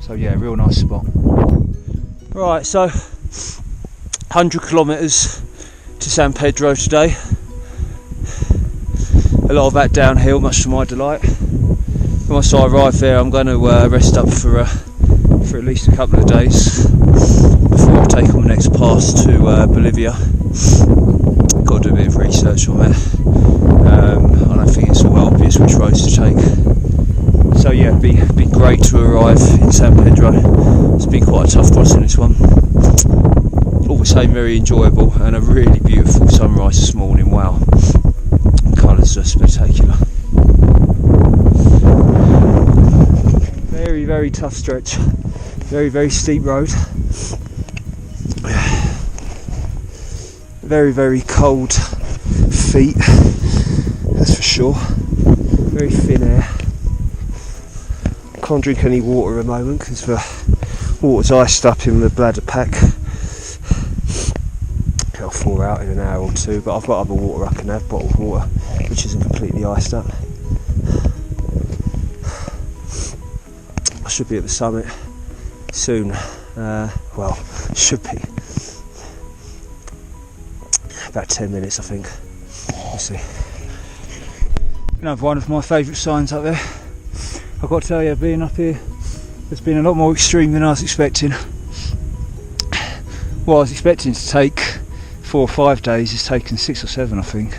So yeah, real nice spot. Right, so 100 kilometres to San Pedro today. A lot of that downhill, much to my delight. Once I arrive there, I'm going to rest up for at least a couple of days before I take on the next pass to Bolivia. Got to do a bit of research on that. I don't think it's all obvious which roads to take. So yeah, it'd be great to arrive in San Pedro. It's been quite a tough crossing, this one. All the same, very enjoyable, and a really beautiful sunrise this morning. Wow, the colours are spectacular. Very, very tough stretch. Very, very steep road. Very, very cold feet, that's for sure. Very thin air. Can't drink any water at the moment because the water's iced up in the bladder pack. It'll thaw out in an hour or two, but I've got other water I can have, bottled water, which isn't completely iced up. I should be at the summit soon. Well, should be. About 10 minutes, I think. We'll see. Another one of my favourite signs up there. I've got to tell you, being up here has been a lot more extreme than I was expecting. What I was expecting to take 4 or 5 days has taken 6 or 7, I think.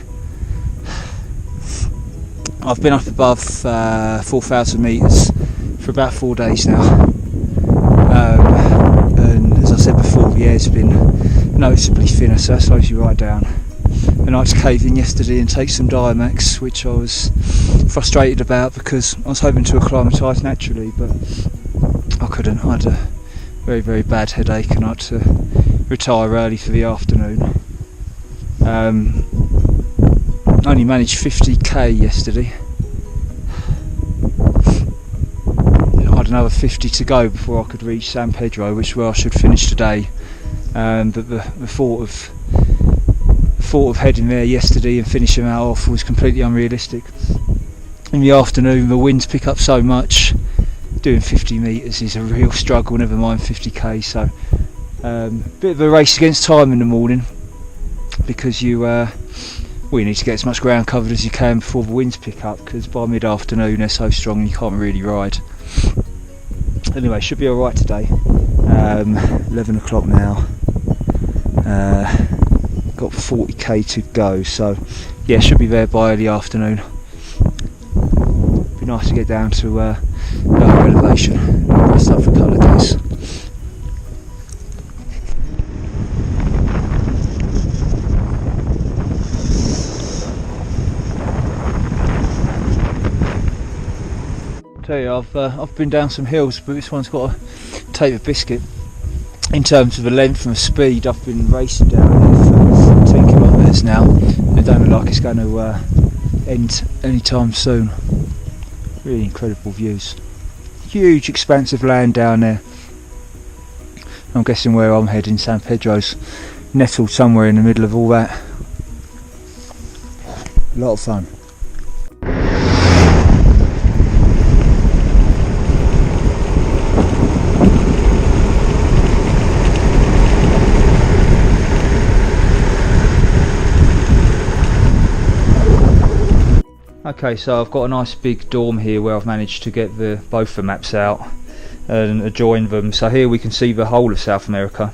I've been up above 4,000 metres for about 4 days now. And as I said before, the air's been noticeably thinner, so that slows you right down. And I had to cave in yesterday and take some Diamax, which I was frustrated about because I was hoping to acclimatise naturally, but I couldn't. I had a very, very bad headache and I had to retire early for the afternoon. Only managed 50k yesterday. I had another 50 to go before I could reach San Pedro, which is where I should finish today. But the thought of heading there yesterday and finishing that off was completely unrealistic. In the afternoon, the winds pick up so much. Doing 50 metres is a real struggle, never mind 50k. So, bit of a race against time in the morning because you need to get as much ground covered as you can before the winds pick up. Because by mid-afternoon they're so strong you can't really ride. Anyway, should be all right today. 11 o'clock now. Got 40k to go, so yeah, should be there by early afternoon. Be nice to get down to lower elevation and rest up for a couple of days. Tell you, I've been down some hills, but this one's got a tape of biscuit. In terms of the length and the speed, I've been racing down here for 10 kilometres now. It don't look like it's going to end anytime soon. Really incredible views. Huge expanse of land down there. I'm guessing where I'm heading, San Pedro's nestled somewhere in the middle of all that. A lot of fun. Okay, so I've got a nice big dorm here where I've managed to get both the maps out and join them. So here we can see the whole of South America.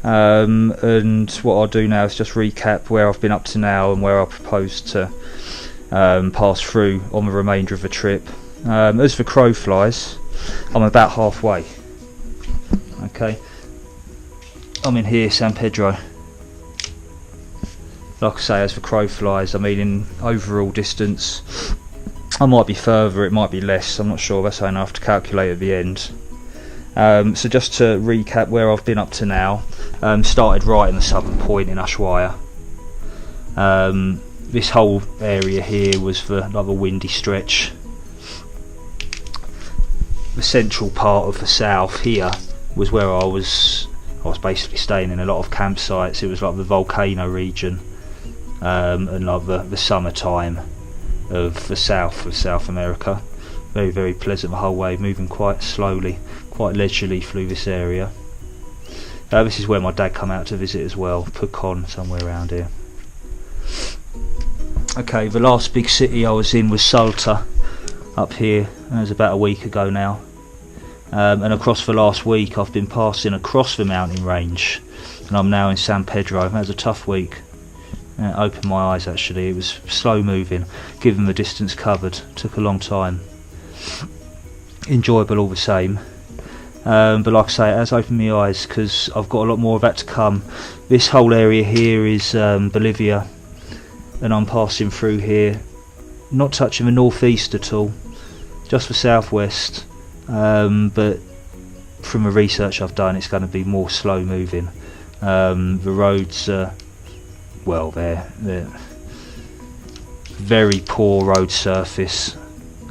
And what I'll do now is just recap where I've been up to now and where I propose to pass through on the remainder of the trip. As the crow flies, I'm about halfway. Okay, I'm in here, San Pedro. Like I say, as the crow flies, I mean in overall distance, I might be further, it might be less, I'm not sure, that's something I have to calculate at the end. So just to recap where I've been up to now, started right in the southern point in Ushuaia. This whole area here was the windy stretch. The central part of the south here was where I was basically staying in a lot of campsites. It was like the volcano region. And like the summertime of the south of South America. very, very pleasant the whole way, moving quite slowly, quite leisurely through this area. This is where my dad come out to visit as well, Pucon, somewhere around here. Okay, the last big city I was in was Salta, up here. That was about a week ago now. And across the last week I've been passing across the mountain range, and I'm now in San Pedro. That was a tough week. It opened my eyes actually. It was slow moving, given the distance covered. Took a long time. Enjoyable all the same. But like I say, it has opened my eyes because I've got a lot more of that to come. This whole area here is Bolivia, and I'm passing through here, not touching the northeast at all, just the southwest. But from the research I've done, it's going to be more slow moving. The roads, well, they're very poor road surface,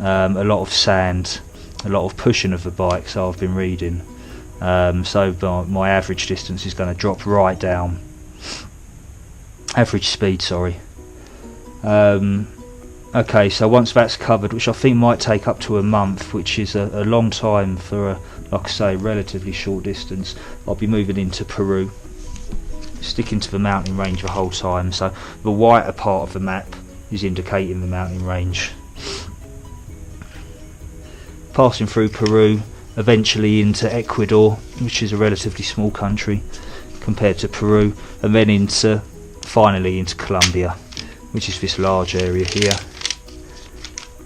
a lot of sand, a lot of pushing of the bike, so I've been reading. So my average distance is going to drop right down. Average speed, sorry. Okay, so once that's covered, which I think might take up to a month, which is a long time for a, like I say, relatively short distance, I'll be moving into Peru, sticking to the mountain range the whole time. So the whiter part of the map is indicating the mountain range. Passing through Peru, eventually into Ecuador, which is a relatively small country compared to Peru, and then finally into Colombia, which is this large area here,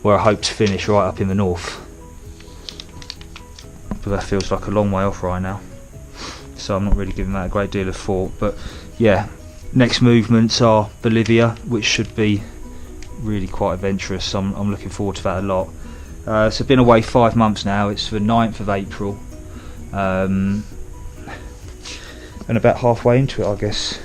where I hope to finish right up in the north. But that feels like a long way off right now, so I'm not really giving that a great deal of thought. But yeah, next movements are Bolivia, which should be really quite adventurous. I'm looking forward to that a lot. So I've been away 5 months now. It's the 9th of April, and about halfway into it, I guess.